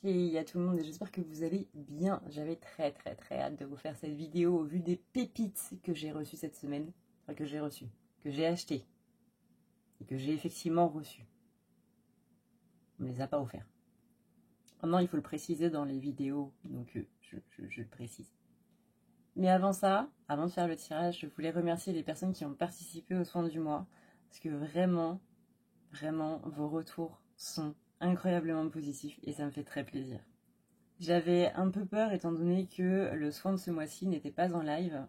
Hey à tout le monde et j'espère que vous allez bien. J'avais très hâte de vous faire cette vidéo au vu des pépites que j'ai reçues cette semaine. Enfin que j'ai reçues, que j'ai achetées et que j'ai effectivement reçues. On ne les a pas offerts. Maintenant il faut le préciser dans les vidéos, donc je le précise. Mais avant ça, avant de faire le tirage, je voulais remercier les personnes qui ont participé aux soins du mois. Parce que vraiment, vos retours sont incroyablement positifs et ça me fait très plaisir. J'avais un peu peur étant donné que le soin de ce mois-ci n'était pas en live.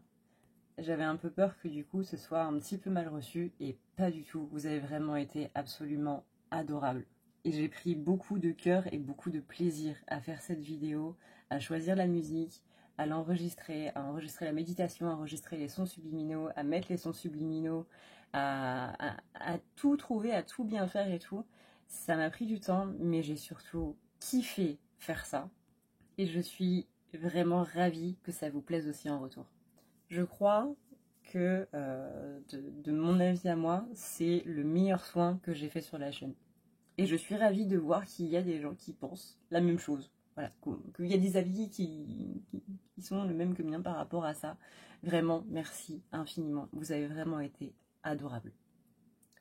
J'avais un peu peur que du coup ce soit un petit peu mal reçu et pas du tout. Vous avez vraiment été absolument adorables. Et j'ai pris beaucoup de cœur et beaucoup de plaisir à faire cette vidéo, à choisir la musique, à l'enregistrer, à enregistrer la méditation, à enregistrer les sons subliminaux, à mettre les sons subliminaux, à tout trouver, à tout bien faire et tout. Ça m'a pris du temps, mais j'ai surtout kiffé faire ça. Et je suis vraiment ravie que ça vous plaise aussi en retour. Je crois que, de mon avis à moi, c'est le meilleur soin que j'ai fait sur la chaîne. Et je suis ravie de voir qu'il y a des gens qui pensent la même chose. Voilà, qu'il y a des avis qui sont le même que le mien par rapport à ça. Vraiment, merci infiniment. Vous avez vraiment été adorables.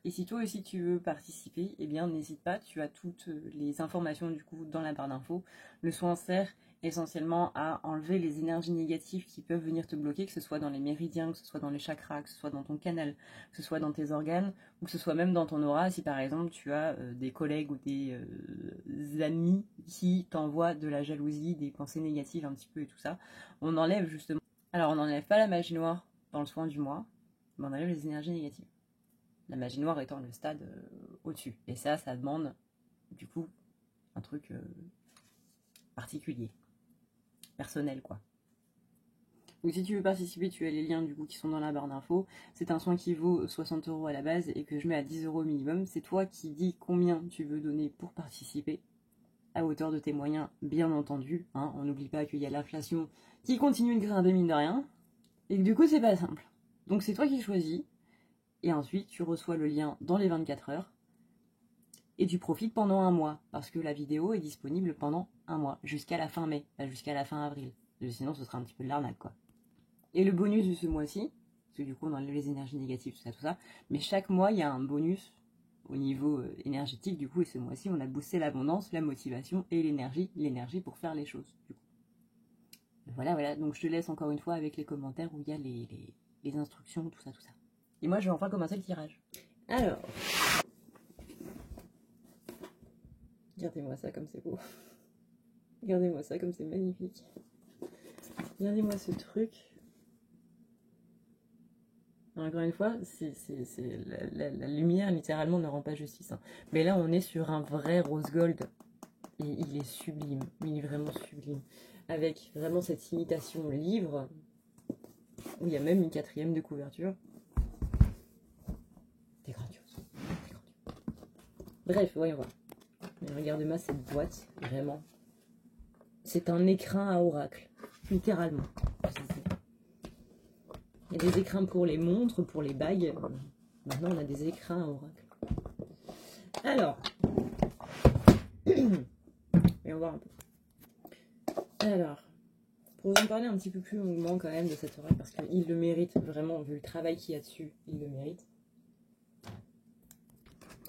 Et si toi aussi tu veux participer, eh bien n'hésite pas, tu as toutes les informations du coup dans la barre d'infos. Le soin sert essentiellement à enlever les énergies négatives qui peuvent venir te bloquer, que ce soit dans les méridiens, que ce soit dans les chakras, que ce soit dans ton canal, que ce soit dans tes organes, ou que ce soit même dans ton aura, si par exemple tu as des collègues ou des amis qui t'envoient de la jalousie, des pensées négatives un petit peu et tout ça. On enlève justement... Alors on n'enlève pas la magie noire dans le soin du mois, mais on enlève les énergies négatives. La magie noire étant le stade au-dessus. Et ça demande, du coup, un truc particulier, personnel, quoi. Donc si tu veux participer, tu as les liens, du coup, qui sont dans la barre d'infos. C'est un soin qui vaut 60 € à la base et que je mets à 10 € minimum. C'est toi qui dis combien tu veux donner pour participer, à hauteur de tes moyens, bien entendu. Hein. On n'oublie pas qu'il y a l'inflation qui continue de grimper, mine de rien. Et que du coup, c'est pas simple. Donc c'est toi qui choisis. Et ensuite, tu reçois le lien dans les 24 heures. Et tu profites pendant un mois, parce que la vidéo est disponible pendant un mois, jusqu'à la fin mai, pas jusqu'à la fin avril. Sinon, ce sera un petit peu de l'arnaque, quoi. Et le bonus de ce mois-ci, parce que du coup, on enlève les énergies négatives, tout ça, mais chaque mois, il y a un bonus au niveau énergétique, du coup, et ce mois-ci, on a boosté l'abondance, la motivation et l'énergie pour faire les choses, du coup. Voilà, donc je te laisse encore une fois avec les commentaires où il y a les instructions, tout ça. Et moi, je vais enfin commencer le tirage. Alors... regardez-moi ça comme c'est beau. Regardez-moi ça comme c'est magnifique. Regardez-moi ce truc. Alors, encore une fois, la lumière littéralement ne rend pas justice. Hein. Mais là, on est sur un vrai rose gold. Et il est sublime. Il est vraiment sublime. Avec vraiment cette imitation livre. Où il y a même une 4e de couverture. C'est grandiose. Bref, voyons voir. Mais regardez-moi cette boîte. Vraiment. C'est un écrin à oracle. Littéralement. Il y a des écrins pour les montres, pour les bagues. Maintenant, on a des écrins à oracle. Alors, voyons voir un peu. Alors, pour vous en parler un petit peu plus longuement quand même de cet oracle, parce qu'il le mérite vraiment, vu le travail qu'il y a dessus, il le mérite.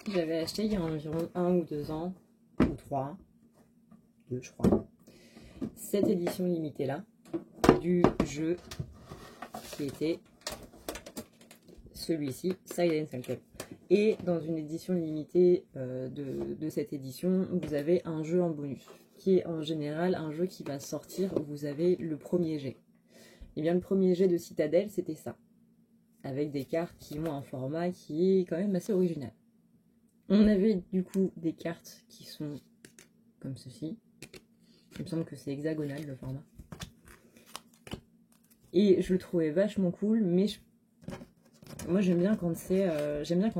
J'avais acheté il y a environ 1 ou 2 ans, ou 3, 2 je crois, cette édition limitée là, du jeu qui était celui-ci, Silence and Cup. Et dans une édition limitée de cette édition, vous avez un jeu en bonus, qui est en général un jeu qui va sortir où vous avez le premier jet. Et bien le premier jet de Citadelle, c'était ça, avec des cartes qui ont un format qui est quand même assez original. On avait du coup des cartes qui sont comme ceci. Il me semble que c'est hexagonal le format. Et je le trouvais vachement cool, mais moi j'aime bien quand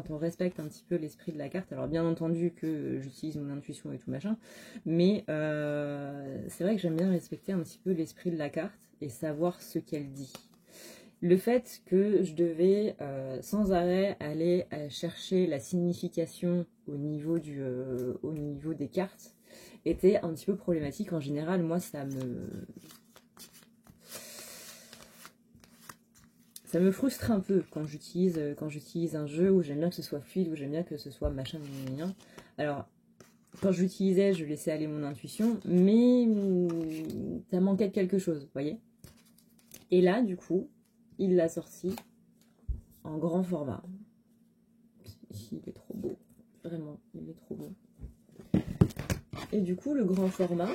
on respecte un petit peu l'esprit de la carte. Alors bien entendu que j'utilise mon intuition et tout machin, mais c'est vrai que j'aime bien respecter un petit peu l'esprit de la carte et savoir ce qu'elle dit. Le fait que je devais sans arrêt aller chercher la signification au niveau des cartes était un petit peu problématique. En général, moi, ça me frustre un peu quand j'utilise un jeu où j'aime bien que ce soit fluide, où j'aime bien que ce soit machin, gna. Alors, quand je l'utilisais, je laissais aller mon intuition, mais ça manquait de quelque chose, vous voyez. Et là, du coup, il l'a sorti en grand format. Il est trop beau, vraiment, il est trop beau. Et du coup, le grand format,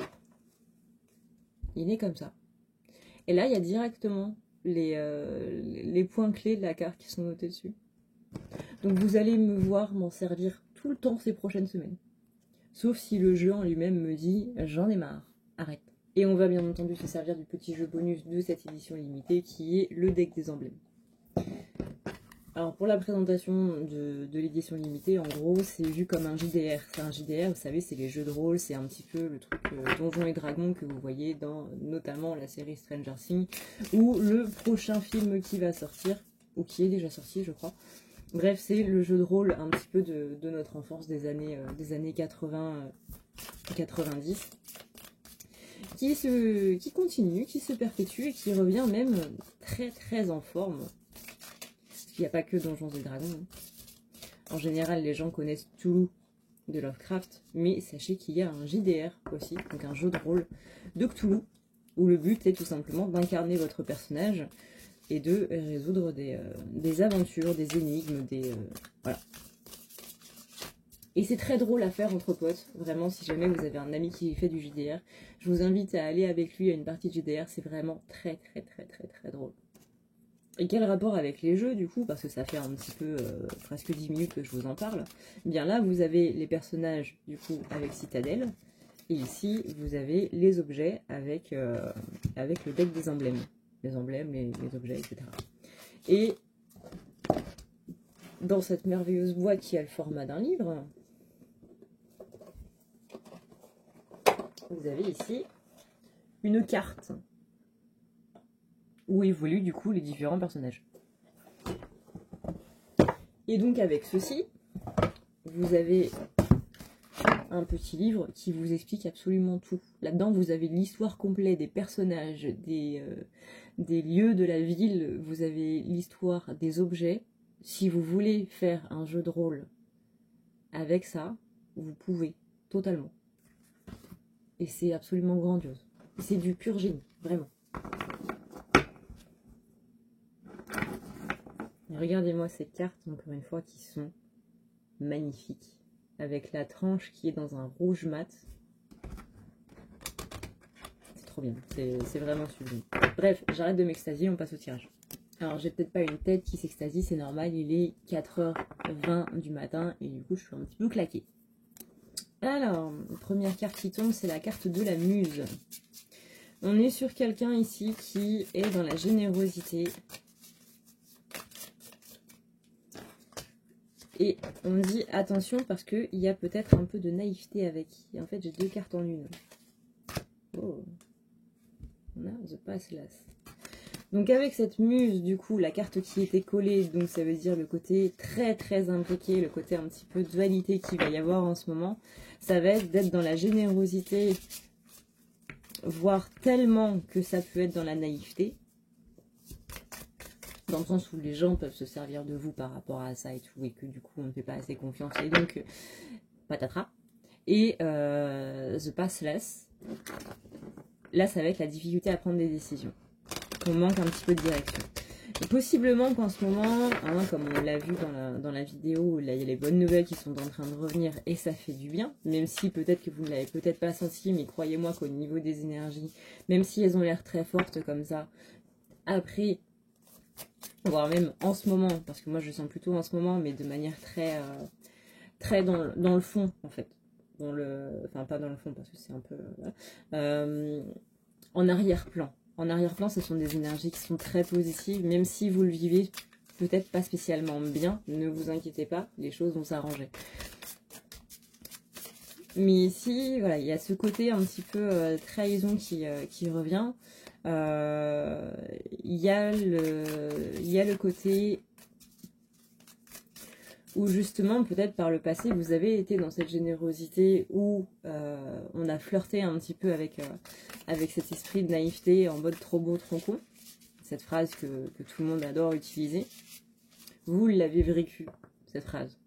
il est comme ça. Et là, il y a directement les points clés de la carte qui sont notés dessus. Donc vous allez me voir m'en servir tout le temps ces prochaines semaines. Sauf si le jeu en lui-même me dit « j'en ai marre, arrête ». Et on va bien entendu se servir du petit jeu bonus de cette édition limitée qui est le deck des emblèmes. Alors pour la présentation de l'édition limitée, en gros c'est vu comme un JDR. C'est un JDR, vous savez, c'est les jeux de rôle, c'est un petit peu le truc Donjons et Dragons que vous voyez dans notamment la série Stranger Things, ou le prochain film qui va sortir, ou qui est déjà sorti je crois. Bref, c'est le jeu de rôle un petit peu de notre enfance des années 80-90, qui continue, qui se perpétue et qui revient même très très en forme. Il n'y a pas que Donjons et Dragons. En général, les gens connaissent Cthulhu de Lovecraft, mais sachez qu'il y a un JDR aussi, donc un jeu de rôle de Cthulhu, où le but est tout simplement d'incarner votre personnage et de résoudre des aventures, des énigmes, voilà. Et c'est très drôle à faire entre potes, vraiment, si jamais vous avez un ami qui fait du JDR, je vous invite à aller avec lui à une partie de JDR, c'est vraiment très très très très très drôle. Et quel rapport avec les jeux du coup, parce que ça fait un petit peu presque 10 minutes que je vous en parle. Eh bien là vous avez les personnages du coup avec Citadelle, et ici vous avez les objets avec le deck des emblèmes. Les emblèmes, les objets, etc. Et dans cette merveilleuse boîte qui a le format d'un livre, vous avez ici une carte où évoluent du coup les différents personnages. Et donc avec ceci, vous avez un petit livre qui vous explique absolument tout. Là-dedans, vous avez l'histoire complète des personnages, des lieux de la ville, vous avez l'histoire des objets. Si vous voulez faire un jeu de rôle avec ça, vous pouvez, totalement. Et c'est absolument grandiose. C'est du pur génie, vraiment. Regardez-moi ces cartes, encore une fois, qui sont magnifiques. Avec la tranche qui est dans un rouge mat. C'est trop bien, c'est vraiment sublime. Bref, j'arrête de m'extasier, on passe au tirage. Alors, j'ai peut-être pas une tête qui s'extasie, c'est normal, il est 4h20 du matin et du coup, je suis un petit peu claquée. Alors, la première carte qui tombe, c'est la carte de la muse. On est sur quelqu'un ici qui est dans la générosité. Et on dit attention parce qu'il y a peut-être un peu de naïveté avec. En fait, j'ai deux cartes en une. Oh. On a The Pathless. Donc avec cette muse, du coup, la carte qui était collée, donc ça veut dire le côté très très impliqué, le côté un petit peu dualité qu'il va y avoir en ce moment, ça va être d'être dans la générosité, voire tellement que ça peut être dans la naïveté. Dans le sens où les gens peuvent se servir de vous par rapport à ça et tout, et que du coup on ne fait pas assez confiance, et donc patatras. Et The Pathless, là ça va être la difficulté à prendre des décisions. On manque un petit peu de direction. Et possiblement qu'en ce moment, hein, comme on l'a vu dans la vidéo, là il y a les bonnes nouvelles qui sont en train de revenir et ça fait du bien, même si peut-être que vous ne l'avez peut-être pas senti, mais croyez-moi qu'au niveau des énergies, même si elles ont l'air très fortes comme ça, après, voire même en ce moment, parce que moi je sens plutôt en ce moment, mais de manière très, très dans le fond en fait. Enfin pas dans le fond parce que c'est un peu... en arrière-plan. En arrière-plan, ce sont des énergies qui sont très positives, même si vous le vivez peut-être pas spécialement bien, ne vous inquiétez pas, les choses vont s'arranger. Mais ici, voilà, il y a ce côté un petit peu trahison qui revient. Il y a le côté où justement, peut-être par le passé, vous avez été dans cette générosité où on a flirté un petit peu avec cet esprit de naïveté en mode trop beau, trop con. Cette phrase que tout le monde adore utiliser. Vous l'avez vécu, cette phrase.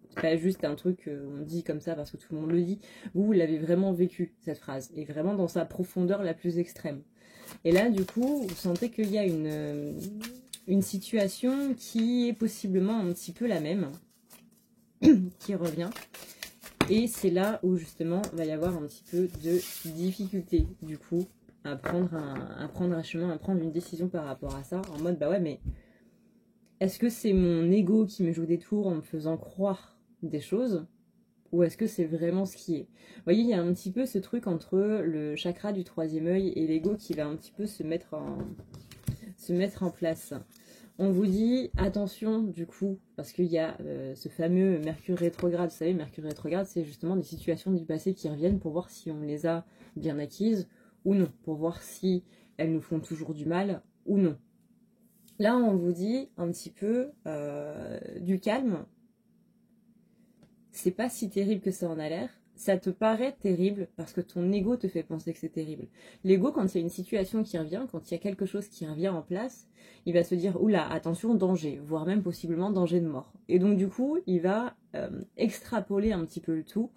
C'est pas juste un truc qu'on dit comme ça parce que tout le monde le dit. Vous l'avez vraiment vécu, cette phrase. Et vraiment dans sa profondeur la plus extrême. Et là, du coup, vous sentez qu'il y a une situation qui est possiblement un petit peu la même, qui revient. Et c'est là où, justement, il va y avoir un petit peu de difficulté, du coup, à prendre un chemin, à prendre une décision par rapport à ça, en mode, bah ouais, mais est-ce que c'est mon ego qui me joue des tours en me faisant croire des choses, ou est-ce que c'est vraiment ce qui est? Vous voyez, il y a un petit peu ce truc entre le chakra du troisième œil et l'ego qui va un petit peu se mettre en place. On vous dit attention du coup, parce qu'il y a ce fameux Mercure rétrograde. Vous savez, Mercure rétrograde, c'est justement des situations du passé qui reviennent pour voir si on les a bien acquises ou non, pour voir si elles nous font toujours du mal ou non. Là, on vous dit un petit peu du calme. C'est pas si terrible que ça en a l'air. Ça te paraît terrible parce que ton ego te fait penser que c'est terrible. L'ego, quand il y a une situation qui revient, quand il y a quelque chose qui revient en place, il va se dire, oula, attention, danger, voire même possiblement danger de mort. Et donc du coup, il va extrapoler un petit peu le tout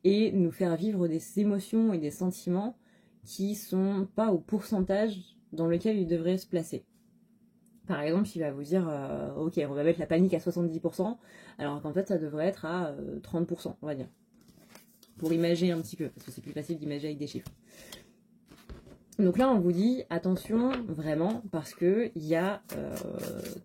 et nous faire vivre des émotions et des sentiments qui sont pas au pourcentage dans lequel il devrait se placer. Par exemple, il va vous dire, ok, on va mettre la panique à 70%, alors qu'en fait, ça devrait être à 30%, on va dire. Pour imager un petit peu, parce que c'est plus facile d'imager avec des chiffres. Donc là, on vous dit, attention, vraiment, parce que il y a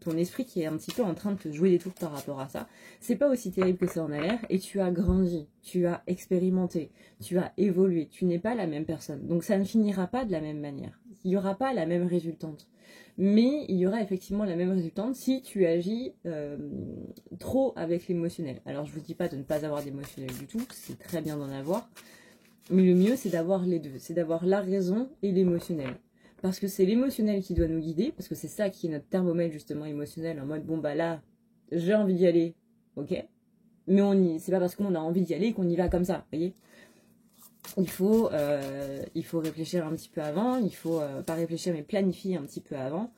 ton esprit qui est un petit peu en train de te jouer des tours par rapport à ça. C'est pas aussi terrible que ça en a l'air, et tu as grandi, tu as expérimenté, tu as évolué, tu n'es pas la même personne. Donc ça ne finira pas de la même manière. Il n'y aura pas la même résultante. Mais il y aura effectivement la même résultante si tu agis trop avec l'émotionnel. Alors je vous dis pas de ne pas avoir d'émotionnel du tout, c'est très bien d'en avoir. Mais le mieux, c'est d'avoir les deux. C'est d'avoir la raison et l'émotionnel. Parce que c'est l'émotionnel qui doit nous guider, parce que c'est ça qui est notre thermomètre justement émotionnel, en mode, bon bah là, j'ai envie d'y aller, ok. Mais c'est pas parce qu'on a envie d'y aller qu'on y va comme ça, vous voyez. Il faut réfléchir un petit peu avant, il faut pas réfléchir mais planifier un petit peu avant.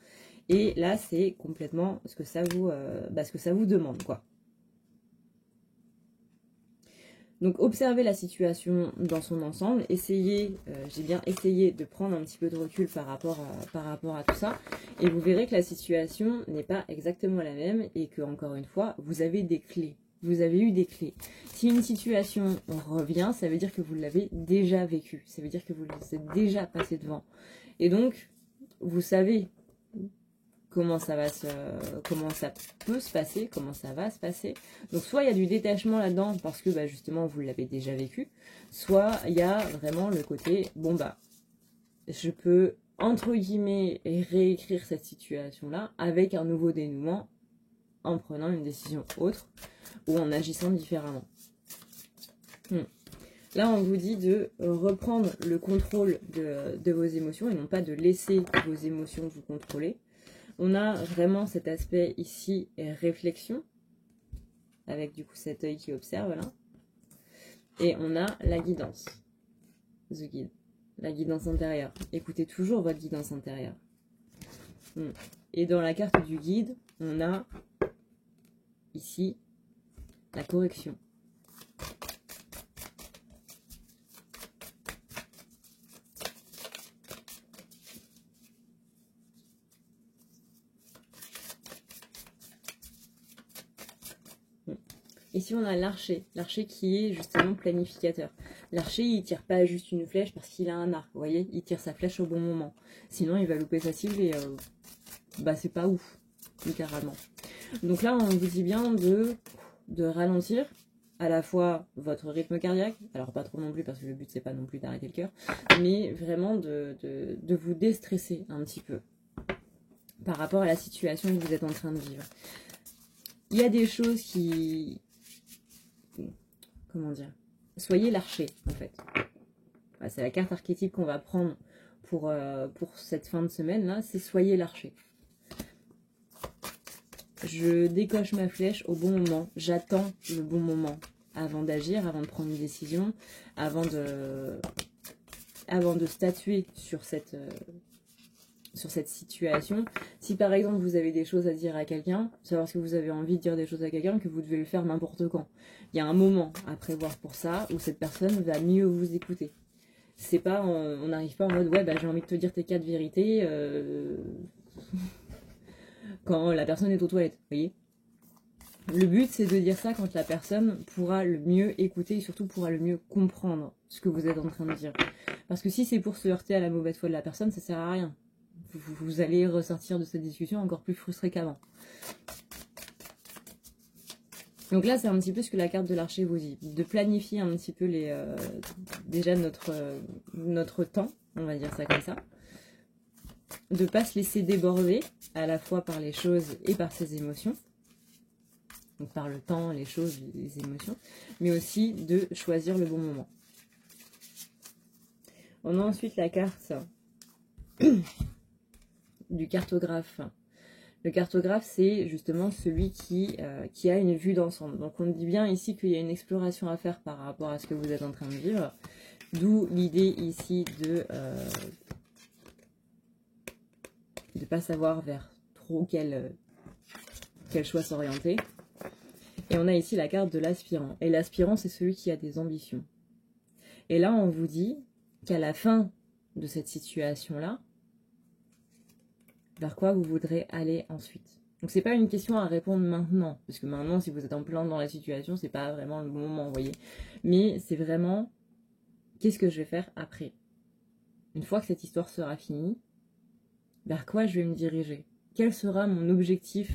Et là, c'est complètement ce que ça vous demande, quoi. Donc observez la situation dans son ensemble, j'ai bien essayé de prendre un petit peu de recul par rapport à tout ça, et vous verrez que la situation n'est pas exactement la même, et que encore une fois, vous avez des clés. Vous avez eu des clés. Si une situation revient, ça veut dire que vous l'avez déjà vécue, ça veut dire que vous êtes déjà passé devant. Et donc, vous savez comment ça peut se passer, comment ça va se passer. Donc soit il y a du détachement là-dedans parce que bah, justement vous l'avez déjà vécu, soit il y a vraiment le côté, bon bah, je peux entre guillemets réécrire cette situation-là avec un nouveau dénouement en prenant une décision autre ou en agissant différemment. Là, on vous dit de reprendre le contrôle de vos émotions et non pas de laisser vos émotions vous contrôler. On a vraiment cet aspect ici, réflexion, avec du coup cet œil qui observe là. Et on a la guidance, the guide, la guidance intérieure. Écoutez toujours votre guidance intérieure. Et dans la carte du guide, on a ici la correction. Ici, on a l'archer qui est justement planificateur. L'archer, il tire pas juste une flèche parce qu'il a un arc, vous voyez, il tire sa flèche au bon moment. Sinon, il va louper sa cible et bah c'est pas ouf, littéralement. Donc là, on vous dit bien de ralentir à la fois votre rythme cardiaque, alors pas trop non plus parce que le but c'est pas non plus d'arrêter le cœur, mais vraiment de vous déstresser un petit peu par rapport à la situation que vous êtes en train de vivre. Il y a des choses qui... Comment dire? Soyez l'archer, en fait. C'est la carte archétype qu'on va prendre pour cette fin de semaine, là. C'est soyez l'archer. je décoche ma flèche au bon moment, j'attends le bon moment avant d'agir, avant de prendre une décision, avant de statuer sur cette situation. Si par exemple vous avez des choses à dire à quelqu'un, c'est parce que vous avez envie de dire des choses à quelqu'un que vous devez le faire n'importe quand. Il y a un moment à prévoir pour ça où cette personne va mieux vous écouter. C'est pas, on n'arrive pas en mode ouais bah j'ai envie de te dire tes 4 vérités quand la personne est aux toilettes, vous voyez. Le but c'est de dire ça quand la personne pourra le mieux écouter et surtout pourra le mieux comprendre ce que vous êtes en train de dire. Parce que si c'est pour se heurter à la mauvaise foi de la personne, ça sert à rien. Vous allez ressortir de cette discussion encore plus frustré qu'avant. Donc là, c'est un petit peu ce que la carte de l'archer vous dit. De planifier un petit peu déjà notre temps, on va dire ça comme ça. De ne pas se laisser déborder, à la fois par les choses et par ses émotions. Donc par le temps, les choses, les émotions. Mais aussi de choisir le bon moment. On a ensuite la carte du cartographe. Le cartographe, c'est justement celui qui a une vue d'ensemble. Donc on dit bien ici qu'il y a une exploration à faire par rapport à ce que vous êtes en train de vivre. D'où l'idée ici de ne pas savoir vers trop quel choix s'orienter. Et on a ici la carte de l'aspirant. Et l'aspirant, c'est celui qui a des ambitions. Et là, on vous dit qu'à la fin de cette situation-là, vers quoi vous voudrez aller ensuite. Donc c'est pas une question à répondre maintenant, parce que maintenant si vous êtes en plein dans la situation, c'est pas vraiment le bon moment, vous voyez. Mais c'est vraiment, qu'est-ce que je vais faire après? Une fois que cette histoire sera finie, vers quoi je vais me diriger? Quel sera mon objectif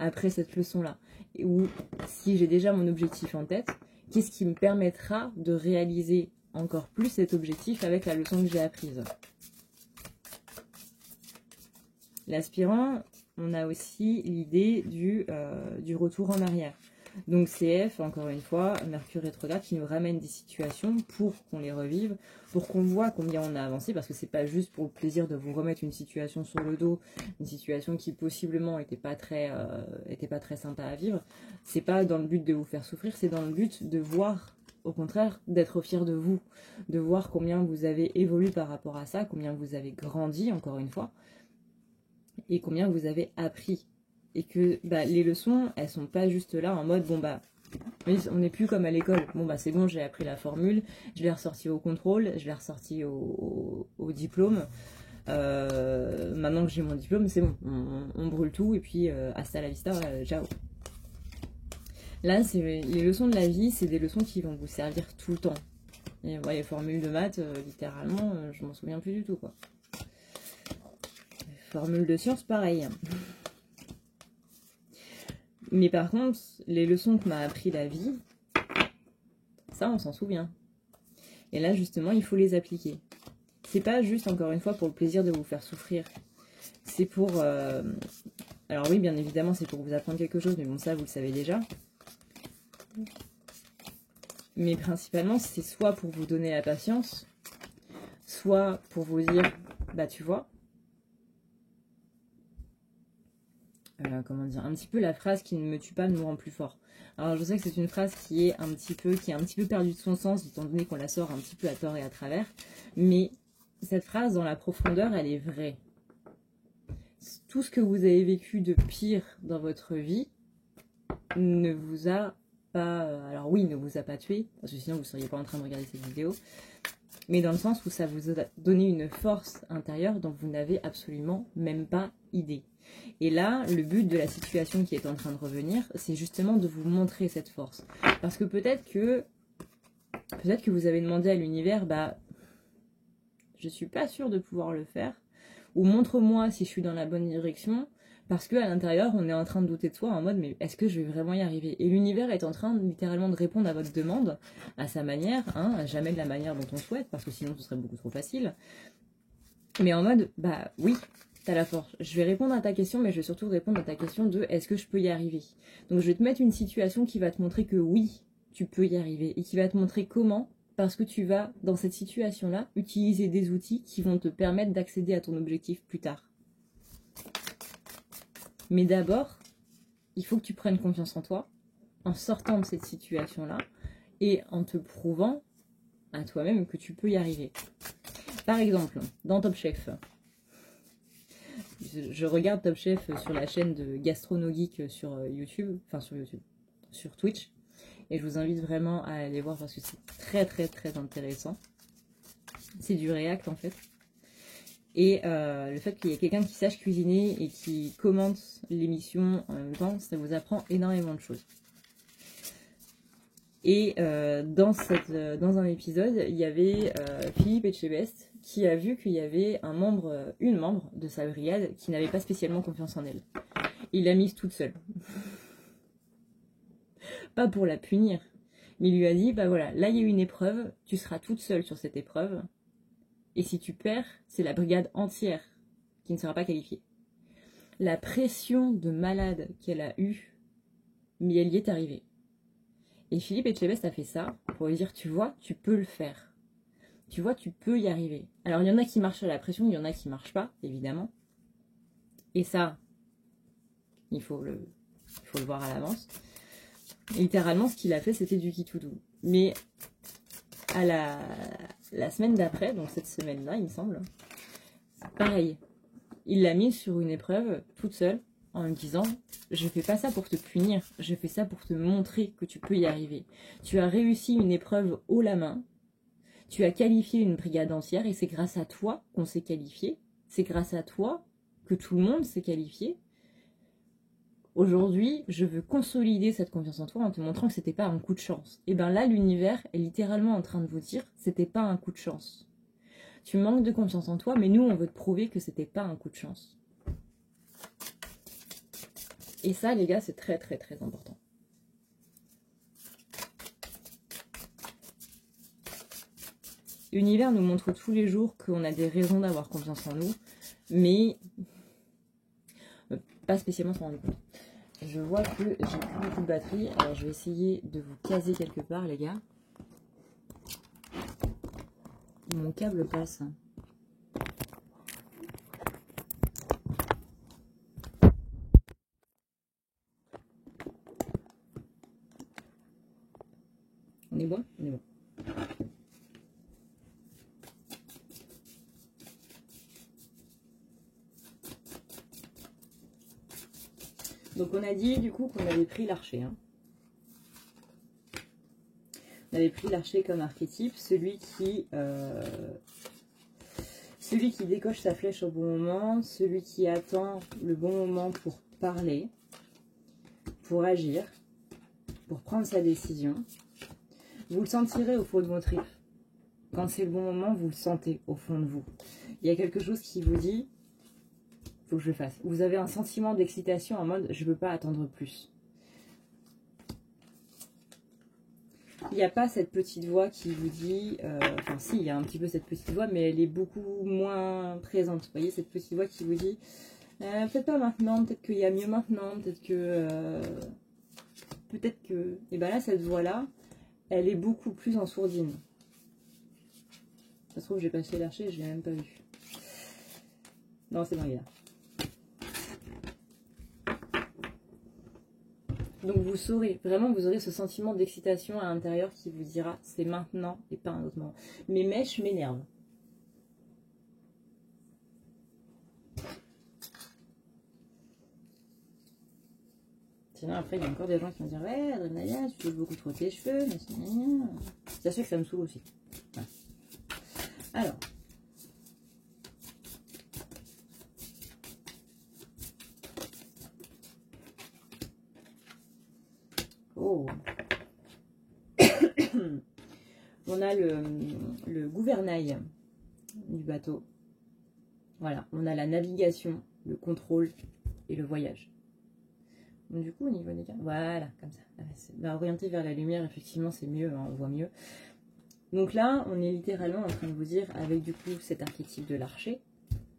après cette leçon-là? Ou si j'ai déjà mon objectif en tête, qu'est-ce qui me permettra de réaliser encore plus cet objectif avec la leçon que j'ai apprise? L'aspirant, on a aussi l'idée du retour en arrière. Donc CF, encore une fois, Mercure rétrograde qui nous ramène des situations pour qu'on les revive, pour qu'on voit combien on a avancé, parce que c'est pas juste pour le plaisir de vous remettre une situation sur le dos, une situation qui possiblement était pas très sympa à vivre. C'est pas dans le but de vous faire souffrir, c'est dans le but de voir, au contraire, d'être fier de vous, de voir combien vous avez évolué par rapport à ça, combien vous avez grandi, encore une fois, et combien vous avez appris. Et que les leçons, elles sont pas juste là en mode, bon on n'est plus comme à l'école. Bon c'est bon, j'ai appris la formule, je l'ai ressorti au contrôle, je l'ai ressorti au diplôme. Maintenant que j'ai mon diplôme, c'est bon, on brûle tout et puis hasta la vista, ciao. Là, les leçons de la vie, c'est des leçons qui vont vous servir tout le temps. Et les formules de maths, littéralement, je m'en souviens plus du tout, quoi. Formule de sciences, pareil. Mais par contre, les leçons que m'a appris la vie, ça, on s'en souvient. Et là, justement, il faut les appliquer. C'est pas juste, encore une fois, pour le plaisir de vous faire souffrir. C'est pour... Alors oui, bien évidemment, c'est pour vous apprendre quelque chose, mais bon, ça, vous le savez déjà. Mais principalement, c'est soit pour vous donner la patience, soit pour vous dire, tu vois... comment dire, un petit peu la phrase qui ne me tue pas ne me rend plus fort. Alors je sais que c'est une phrase qui est un petit peu perdue de son sens, étant donné qu'on la sort un petit peu à tort et à travers, mais cette phrase dans la profondeur, elle est vraie. Tout ce que vous avez vécu de pire dans votre vie ne vous a pas, alors oui, ne vous a pas tué, parce que sinon vous ne seriez pas en train de regarder cette vidéo, mais dans le sens où ça vous a donné une force intérieure dont vous n'avez absolument même pas idée. Et là, le but de la situation qui est en train de revenir, c'est justement de vous montrer cette force. Parce que peut-être que vous avez demandé à l'univers, je suis pas sûre de pouvoir le faire, ou montre-moi si je suis dans la bonne direction, parce qu'à l'intérieur, on est en train de douter de soi en mode, mais est-ce que je vais vraiment y arriver? Et l'univers est en train littéralement de répondre à votre demande, à sa manière, jamais de la manière dont on souhaite, parce que sinon ce serait beaucoup trop facile. Mais en mode, oui, t'as la force. Je vais répondre à ta question, mais je vais surtout répondre à ta question de est-ce que je peux y arriver? Donc je vais te mettre une situation qui va te montrer que oui, tu peux y arriver. Et qui va te montrer comment, parce que tu vas, dans cette situation-là, utiliser des outils qui vont te permettre d'accéder à ton objectif plus tard. Mais d'abord, il faut que tu prennes confiance en toi, en sortant de cette situation-là, et en te prouvant à toi-même que tu peux y arriver. Par exemple, dans Top Chef, je regarde Top Chef sur la chaîne de Gastronogeek sur YouTube, sur Twitch, et je vous invite vraiment à aller voir parce que c'est très très très intéressant. C'est du React en fait. Et le fait qu'il y ait quelqu'un qui sache cuisiner et qui commente l'émission en même temps, ça vous apprend énormément de choses. Et dans un épisode, il y avait Philippe Etchebest qui a vu qu'il y avait une membre de sa brigade qui n'avait pas spécialement confiance en elle. Il l'a mise toute seule. Pas pour la punir, mais il lui a dit, bah voilà, là il y a une épreuve, tu seras toute seule sur cette épreuve, et si tu perds, c'est la brigade entière qui ne sera pas qualifiée. La pression de malade qu'elle a eue, mais elle y est arrivée. Et Philippe Etchebest a fait ça pour lui dire, tu vois, tu peux le faire. Tu vois, tu peux y arriver. Alors, il y en a qui marchent à la pression, il y en a qui ne marchent pas, évidemment. Et ça, il faut le voir à l'avance. Littéralement, ce qu'il a fait, c'était du qui tout doux. Mais à la semaine d'après, donc cette semaine-là, il me semble, pareil. Il l'a mise sur une épreuve toute seule en lui disant « Je fais pas ça pour te punir, je fais ça pour te montrer que tu peux y arriver. Tu as réussi une épreuve haut la main, tu as qualifié une brigade entière et c'est grâce à toi qu'on s'est qualifié, c'est grâce à toi que tout le monde s'est qualifié. Aujourd'hui, je veux consolider cette confiance en toi en te montrant que c'était pas un coup de chance. » Et bien là, l'univers est littéralement en train de vous dire « C'était pas un coup de chance. Tu manques de confiance en toi, mais nous, on veut te prouver que c'était pas un coup de chance. » Et ça, les gars, c'est très, très, très important. L'univers nous montre tous les jours qu'on a des raisons d'avoir confiance en nous, mais pas spécialement s'en rendre compte. Je vois que j'ai plus beaucoup de batterie, alors je vais essayer de vous caser quelque part, les gars. Mon câble passe. On est bon? On est bon. Donc on a dit du coup qu'on avait pris l'archer. Hein. On avait pris l'archer comme archétype, celui qui décoche sa flèche au bon moment, celui qui attend le bon moment pour parler, pour agir, pour prendre sa décision. Vous le sentirez au fond de vos tripes. Quand c'est le bon moment, vous le sentez au fond de vous. Il y a quelque chose qui vous dit, faut que je le fasse. Vous avez un sentiment d'excitation en mode, je ne peux pas attendre plus. Il n'y a pas cette petite voix qui vous dit, enfin si, il y a un petit peu cette petite voix, mais elle est beaucoup moins présente. Vous voyez, cette petite voix qui vous dit, peut-être pas maintenant, peut-être qu'il y a mieux maintenant, peut-être que... Et bien là, cette voix-là, elle est beaucoup plus en sourdine. Ça se trouve, j'ai passé l'archer, je ne l'ai même pas vu. Non, c'est bon, il est là. Donc vous saurez, vraiment vous aurez ce sentiment d'excitation à l'intérieur qui vous dira c'est maintenant et pas un autre moment. Mes mèches m'énervent. Sinon après il y a encore des gens qui vont dire ouais Adrenalia, tu touches beaucoup trop tes cheveux, mais c'est sachez que ça me saoule aussi. Voilà. Alors. Oh. On a le gouvernail du bateau. Voilà, on a la navigation, le contrôle et le voyage. Donc, du coup, au niveau des cartes, voilà, comme ça. Orienté vers la lumière, effectivement, c'est mieux, hein, on voit mieux. Donc là, on est littéralement en train de vous dire, avec du coup cet archétype de l'archer.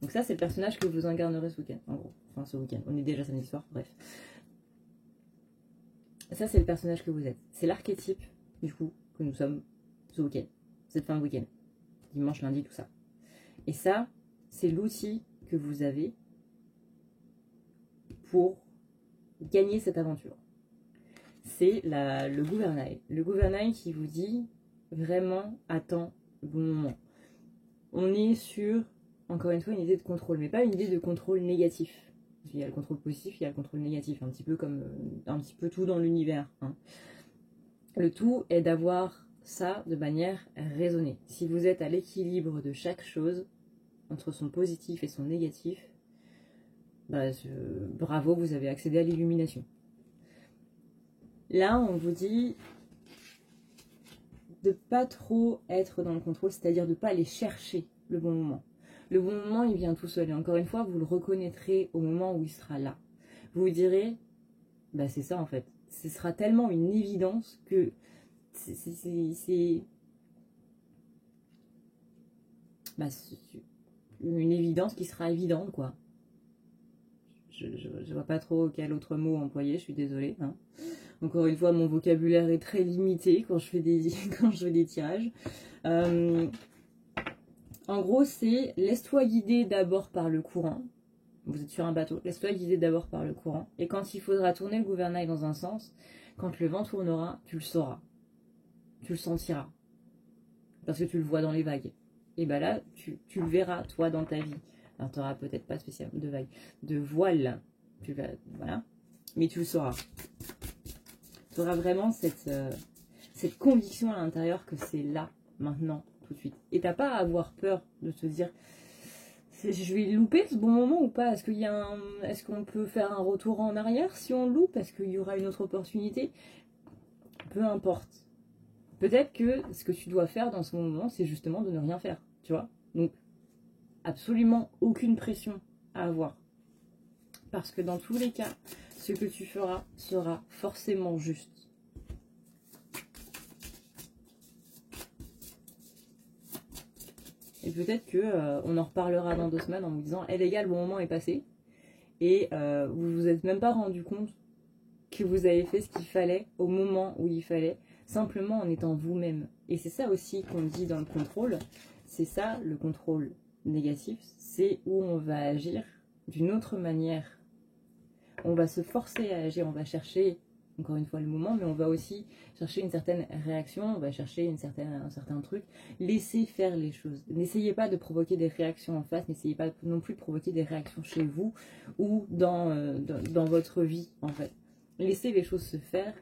Donc ça, c'est le personnage que vous incarnerez ce week-end, en gros. Enfin, ce week-end. On est déjà samedi soir, bref. Ça, c'est le personnage que vous êtes. C'est l'archétype, du coup, que nous sommes ce week-end. Cette fin de week-end. Dimanche, lundi, tout ça. Et ça, c'est l'outil que vous avez pour gagner cette aventure. C'est le gouvernail. Le gouvernail qui vous dit vraiment, attends, bon moment. On est sur, encore une fois, une idée de contrôle, mais pas une idée de contrôle négatif. Il y a le contrôle positif, il y a le contrôle négatif, un petit peu comme un petit peu tout dans l'univers. Hein. Le tout est d'avoir ça de manière raisonnée. Si vous êtes à l'équilibre de chaque chose, entre son positif et son négatif, bah, bravo, vous avez accédé à l'illumination. Là, on vous dit de pas trop être dans le contrôle, c'est-à-dire de pas aller chercher le bon moment. Le bon moment, il vient tout seul. Et encore une fois, vous le reconnaîtrez au moment où il sera là. Vous vous direz, bah c'est ça en fait. Ce sera tellement une évidence que c'est une évidence qui sera évidente, quoi. Je vois pas trop quel autre mot employer, je suis désolée. Hein. Encore une fois, mon vocabulaire est très limité quand je fais des tirages. En gros, c'est laisse-toi guider d'abord par le courant. Vous êtes sur un bateau, laisse-toi guider d'abord par le courant. Et quand il faudra tourner le gouvernail dans un sens, quand le vent tournera, tu le sauras. Tu le sentiras. Parce que tu le vois dans les vagues. Et ben là, tu le verras, toi, dans ta vie. Alors, tu n'auras peut-être pas spécialement de vagues, de voiles. Voilà. Mais tu le sauras. Tu auras vraiment cette conviction à l'intérieur que c'est là, maintenant, tout de suite. Et t'as pas à avoir peur de te dire je vais louper ce bon moment ou pas? Est-ce qu'on peut faire un retour en arrière si on loupe? Est-ce qu'il y aura une autre opportunité? Peu importe. Peut-être que ce que tu dois faire dans ce moment, c'est justement de ne rien faire, tu vois. Donc, absolument aucune pression à avoir. Parce que dans tous les cas, ce que tu feras sera forcément juste. Et peut-être que on en reparlera dans 2 semaines en vous disant, les gars, le bon moment est passé. Et vous vous êtes même pas rendu compte que vous avez fait ce qu'il fallait au moment où il fallait, simplement en étant vous-même. Et c'est ça aussi qu'on dit dans le contrôle. C'est ça, le contrôle négatif, c'est où on va agir d'une autre manière. On va se forcer à agir, on va chercher, encore une fois, le moment, mais on va aussi chercher une certaine réaction, on va chercher un certain truc. Laissez faire les choses. N'essayez pas de provoquer des réactions en face, n'essayez pas non plus de provoquer des réactions chez vous ou dans votre vie, en fait. Laissez les choses se faire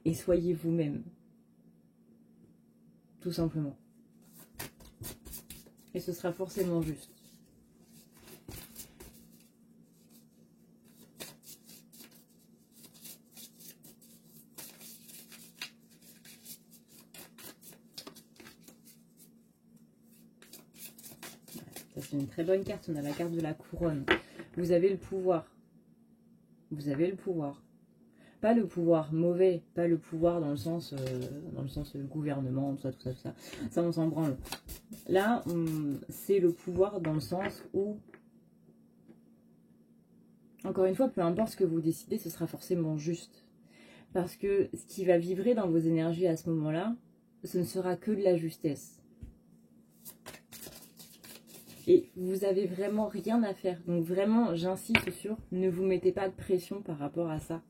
et soyez vous-même. Tout simplement. Et ce sera forcément juste. C'est une très bonne carte, on a la carte de la couronne. Vous avez le pouvoir. Vous avez le pouvoir. Pas le pouvoir mauvais, pas le pouvoir dans le sens gouvernement, tout ça. Ça, on s'en branle. Là, c'est le pouvoir dans le sens où, encore une fois, peu importe ce que vous décidez, ce sera forcément juste. Parce que ce qui va vibrer dans vos énergies à ce moment-là, ce ne sera que de la justesse. Et vous avez vraiment rien à faire. Donc vraiment, j'insiste sur, ne vous mettez pas de pression par rapport à ça.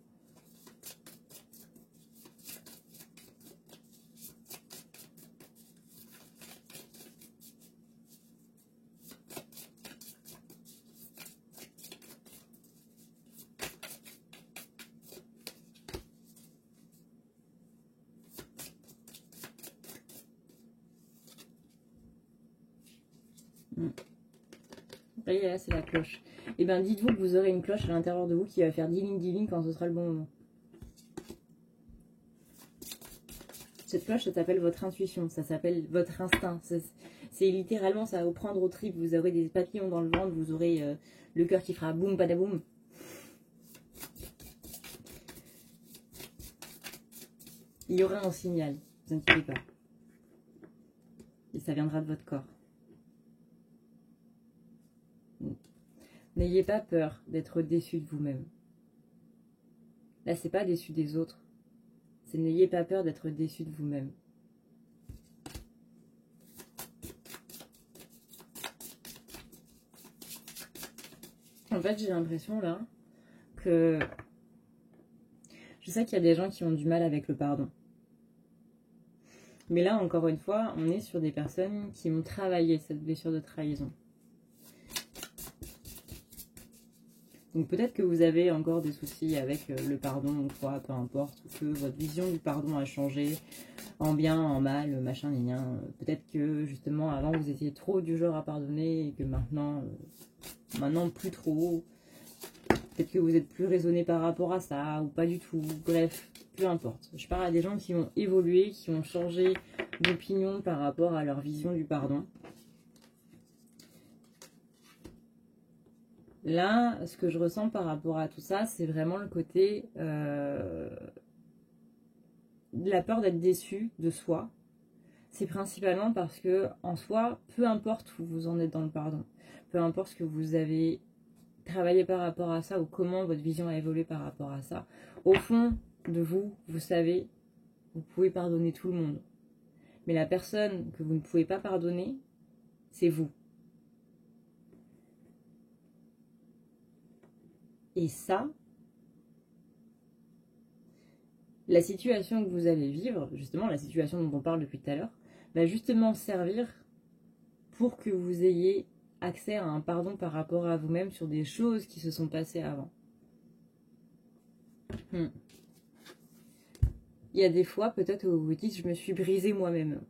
Et là, c'est la cloche. Et bien, dites-vous que vous aurez une cloche à l'intérieur de vous qui va faire diling quand ce sera le bon moment. Cette cloche, ça s'appelle votre intuition, ça s'appelle votre instinct. C'est littéralement, ça va vous prendre au trip. Vous aurez des papillons dans le ventre, vous aurez le cœur qui fera boum, padaboum. Il y aura un signal, ne vous inquiétez pas. Et ça viendra de votre corps. N'ayez pas peur d'être déçu de vous-même. Là, c'est pas déçu des autres. C'est n'ayez pas peur d'être déçu de vous-même. En fait, j'ai l'impression là que Je sais qu'il y a des gens qui ont du mal avec le pardon. Mais là, encore une fois, on est sur des personnes qui ont travaillé cette blessure de trahison. Donc peut-être que vous avez encore des soucis avec le pardon ou quoi, peu importe, ou que votre vision du pardon a changé, en bien, en mal, machin, rien. Peut-être que justement avant vous étiez trop du genre à pardonner et que maintenant plus trop. Peut-être que vous êtes plus raisonné par rapport à ça ou pas du tout. Bref, peu importe. Je parle à des gens qui ont évolué, qui ont changé d'opinion par rapport à leur vision du pardon. Là, ce que je ressens par rapport à tout ça, c'est vraiment le côté de la peur d'être déçu de soi. C'est principalement parce que, en soi, peu importe où vous en êtes dans le pardon, peu importe ce que vous avez travaillé par rapport à ça ou comment votre vision a évolué par rapport à ça, au fond de vous, vous savez, vous pouvez pardonner tout le monde. Mais la personne que vous ne pouvez pas pardonner, c'est vous. Et ça, la situation que vous allez vivre, justement la situation dont on parle depuis tout à l'heure, va justement servir pour que vous ayez accès à un pardon par rapport à vous-même sur des choses qui se sont passées avant. Il y a des fois peut-être où vous vous dites je me suis brisé moi-même.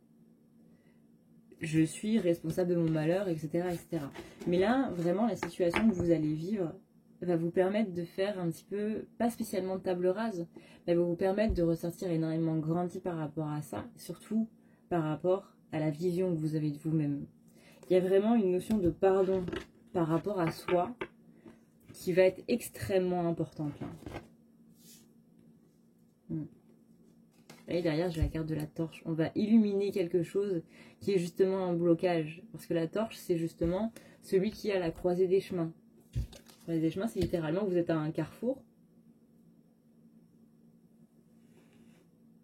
Je suis responsable de mon malheur, etc., etc. Mais là, vraiment, la situation que vous allez vivre va vous permettre de faire un petit peu, pas spécialement de table rase, mais va vous permettre de ressortir énormément grandi par rapport à ça, surtout par rapport à la vision que vous avez de vous-même. Il y a vraiment une notion de pardon par rapport à soi qui va être extrêmement importante là. Et derrière, j'ai la carte de la torche. On va illuminer quelque chose qui est justement un blocage. Parce que la torche, c'est justement celui qui est à la croisée des chemins. La croisée des chemins, c'est littéralement, vous êtes à un carrefour.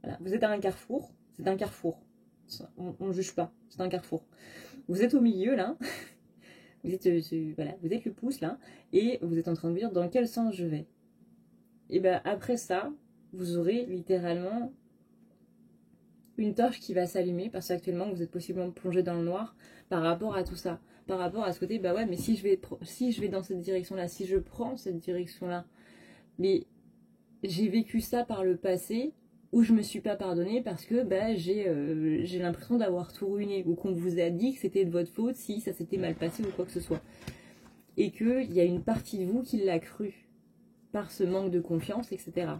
Voilà, vous êtes à un carrefour. C'est un carrefour. On ne juge pas. C'est un carrefour. Vous êtes au milieu, là. Vous êtes le pouce, là. Et vous êtes en train de dire dans quel sens je vais. Et bien, après ça, vous aurez littéralement une torche qui va s'allumer parce qu'actuellement vous êtes possiblement plongé dans le noir par rapport à tout ça, par rapport à ce côté bah ouais mais si je vais dans cette direction là, si je prends cette direction là, mais j'ai vécu ça par le passé où je me suis pas pardonné parce que bah j'ai l'impression d'avoir tout ruiné ou qu'on vous a dit que c'était de votre faute si ça s'était mal passé ou quoi que ce soit et qu'il y a une partie de vous qui l'a cru par ce manque de confiance, etc.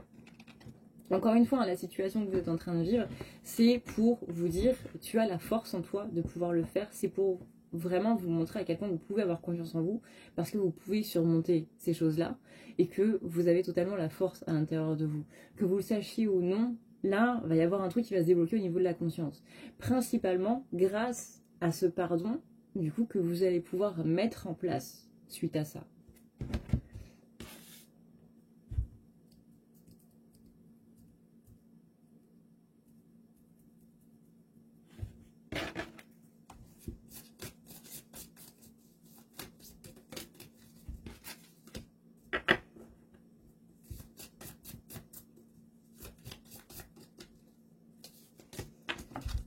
Encore une fois, la situation que vous êtes en train de vivre, c'est pour vous dire, tu as la force en toi de pouvoir le faire. C'est pour vraiment vous montrer à quel point vous pouvez avoir confiance en vous, parce que vous pouvez surmonter ces choses-là, et que vous avez totalement la force à l'intérieur de vous. Que vous le sachiez ou non, là, il va y avoir un truc qui va se débloquer au niveau de la conscience. Principalement grâce à ce pardon, du coup, que vous allez pouvoir mettre en place suite à ça.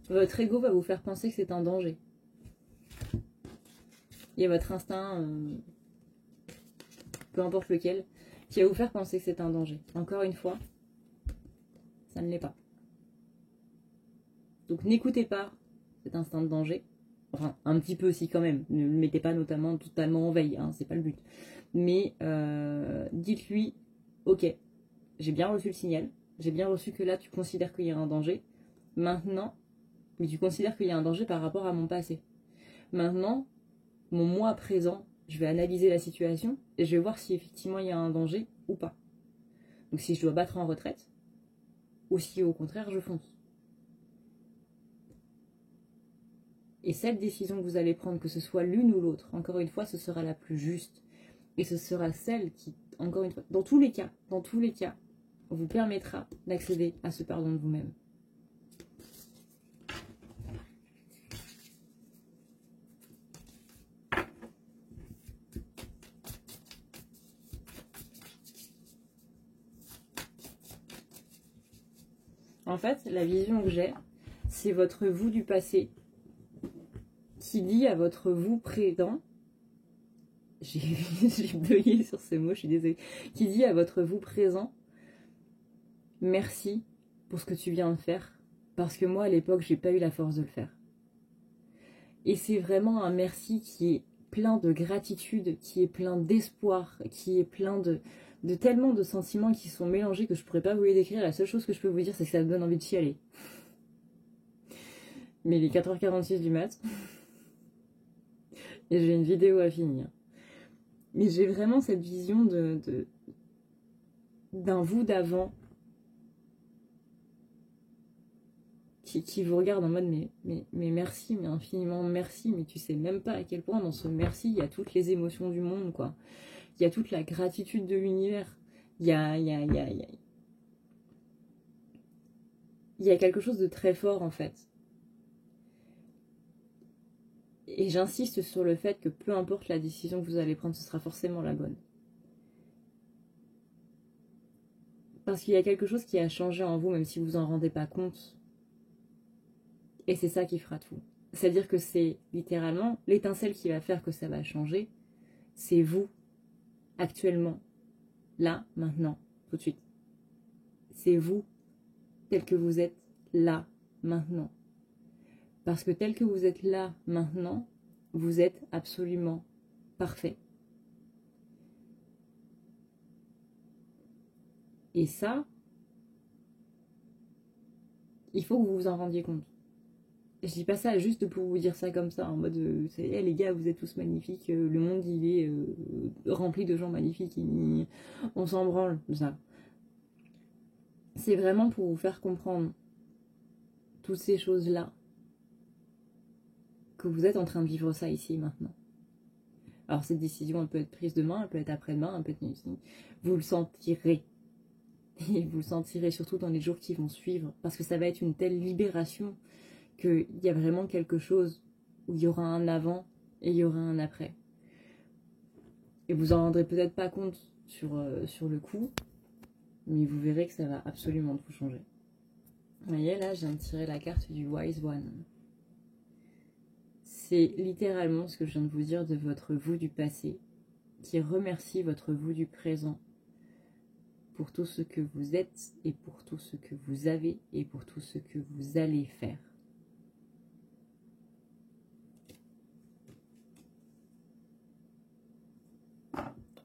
Votre ego va vous faire penser que c'est un danger. Il y a votre instinct, peu importe lequel, qui va vous faire penser que c'est un danger. Encore une fois, ça ne l'est pas. Donc n'écoutez pas cet instinct de danger. Enfin, un petit peu aussi quand même. Ne le mettez pas totalement en veille, hein, c'est pas le but. Mais dites-lui, ok, j'ai bien reçu le signal, j'ai bien reçu que là tu considères qu'il y a un danger. Maintenant, mais tu considères qu'il y a un danger par rapport à mon passé. Maintenant, mon moi présent, je vais analyser la situation et je vais voir si effectivement il y a un danger ou pas. Donc si je dois battre en retraite, ou si au contraire je fonce. Et cette décision que vous allez prendre, que ce soit l'une ou l'autre, encore une fois, ce sera la plus juste. Et ce sera celle qui, encore une fois, dans tous les cas, vous permettra d'accéder à ce pardon de vous-même. En fait, la vision que j'ai, c'est votre vous du passé qui dit à votre vous présent, j'ai bugué sur ces mots, je suis désolée, qui dit à votre vous présent, merci pour ce que tu viens de faire, parce que moi à l'époque j'ai pas eu la force de le faire. Et c'est vraiment un merci qui est plein de gratitude, qui est plein d'espoir, qui est plein de tellement de sentiments qui sont mélangés que je pourrais pas vous les décrire. La seule chose que je peux vous dire, c'est que ça me donne envie de chialer. Mais il est 4h46 du mat. Et j'ai une vidéo à finir. Mais j'ai vraiment cette vision d'un vous d'avant qui vous regarde en mode mais merci, mais infiniment merci, mais tu sais même pas à quel point dans ce merci il y a toutes les émotions du monde, quoi. Il y a toute la gratitude de l'univers. Il y a quelque chose de très fort en fait. Et j'insiste sur le fait que peu importe la décision que vous allez prendre, ce sera forcément la bonne. Parce qu'il y a quelque chose qui a changé en vous, même si vous en rendez pas compte. Et c'est ça qui fera tout. C'est-à-dire que c'est littéralement l'étincelle qui va faire que ça va changer. C'est vous, actuellement, là, maintenant, tout de suite. C'est vous, tel que vous êtes là, maintenant. Parce que tel que vous êtes là, maintenant, vous êtes absolument parfait. Et ça, il faut que vous vous en rendiez compte. Je dis pas ça juste pour vous dire ça comme ça, en mode hey, les gars, vous êtes tous magnifiques, le monde il est rempli de gens magnifiques, on s'en branle, ça. C'est vraiment pour vous faire comprendre toutes ces choses-là, que vous êtes en train de vivre ça ici et maintenant. Alors cette décision, elle peut être prise demain, elle peut être après-demain, elle peut être ici. Vous le sentirez. Et vous le sentirez surtout dans les jours qui vont suivre, parce que ça va être une telle libération qu'il y a vraiment quelque chose où il y aura un avant et il y aura un après. Et vous en rendrez peut-être pas compte sur le coup, mais vous verrez que ça va absolument tout changer. Vous voyez, là, je viens de tirer la carte du Wise One. C'est littéralement ce que je viens de vous dire de votre vous du passé, qui remercie votre vous du présent pour tout ce que vous êtes et pour tout ce que vous avez et pour tout ce que vous allez faire.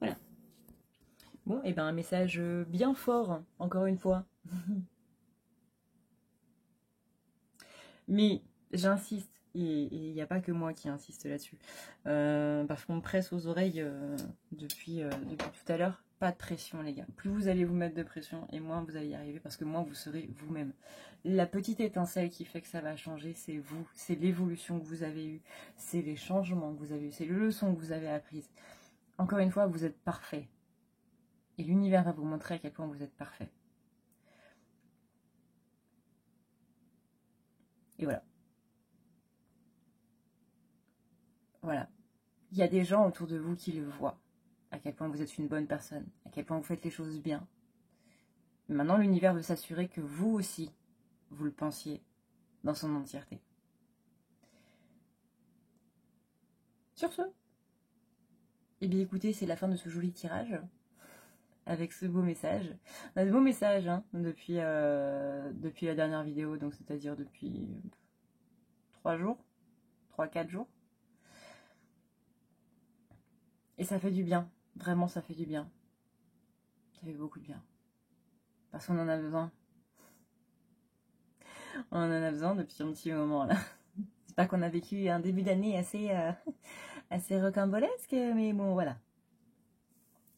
Voilà. Bon, et ben un message bien fort, encore une fois. Mais j'insiste, et il n'y a pas que moi qui insiste là-dessus, parce qu'on me presse aux oreilles depuis tout à l'heure. Pas de pression, les gars. Plus vous allez vous mettre de pression, et moins vous allez y arriver, parce que moins vous serez vous-même. La petite étincelle qui fait que ça va changer, c'est vous. C'est l'évolution que vous avez eue. C'est les changements que vous avez eus. C'est les leçons que vous avez apprises. Encore une fois, vous êtes parfait. Et l'univers va vous montrer à quel point vous êtes parfait. Et voilà. Voilà. Il y a des gens autour de vous qui le voient. À quel point vous êtes une bonne personne, à quel point vous faites les choses bien. Maintenant, l'univers veut s'assurer que vous aussi, vous le pensiez dans son entièreté. Sur ce, eh bien écoutez, c'est la fin de ce joli tirage, avec ce beau message. On a de beaux messages hein, depuis la dernière vidéo, donc c'est-à-dire depuis 3 jours, 3-4 jours. Et ça fait du bien, vraiment ça fait du bien. Ça fait beaucoup de bien. Parce qu'on en a besoin. On en a besoin depuis un petit moment là. C'est pas qu'on a vécu un début d'année assez rocambolesque, mais bon voilà.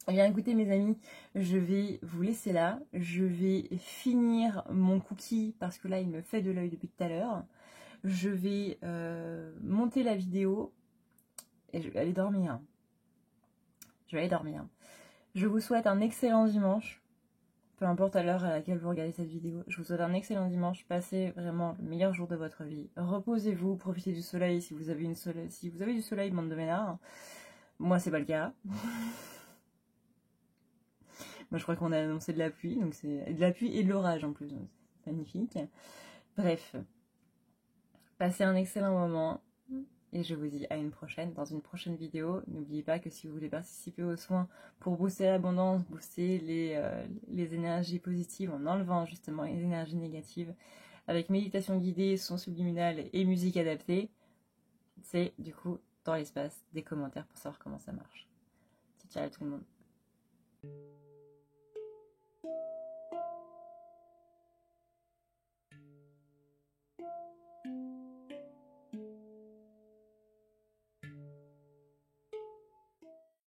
Eh bien écoutez mes amis, je vais vous laisser là. Je vais finir mon cookie parce que là il me fait de l'œil depuis tout à l'heure. Je vais monter la vidéo et je vais aller dormir. Je vous souhaite un excellent dimanche. Peu importe à l'heure à laquelle vous regardez cette vidéo, je vous souhaite un excellent dimanche. Passez vraiment le meilleur jour de votre vie. Reposez-vous, profitez du soleil si vous avez du soleil, bande de ménard. Moi, c'est pas le cas. Moi, je crois qu'on a annoncé de la pluie, donc c'est de la pluie et de l'orage en plus. magnifique. Bref, passez un excellent moment et je vous dis à une prochaine, dans une prochaine vidéo. N'oubliez pas que si vous voulez participer aux soins pour booster l'abondance, booster les énergies positives en enlevant justement les énergies négatives, avec méditation guidée, son subliminal et musique adaptée, c'est du coup dans l'espace des commentaires pour savoir comment ça marche. Ciao, ciao à tout le monde.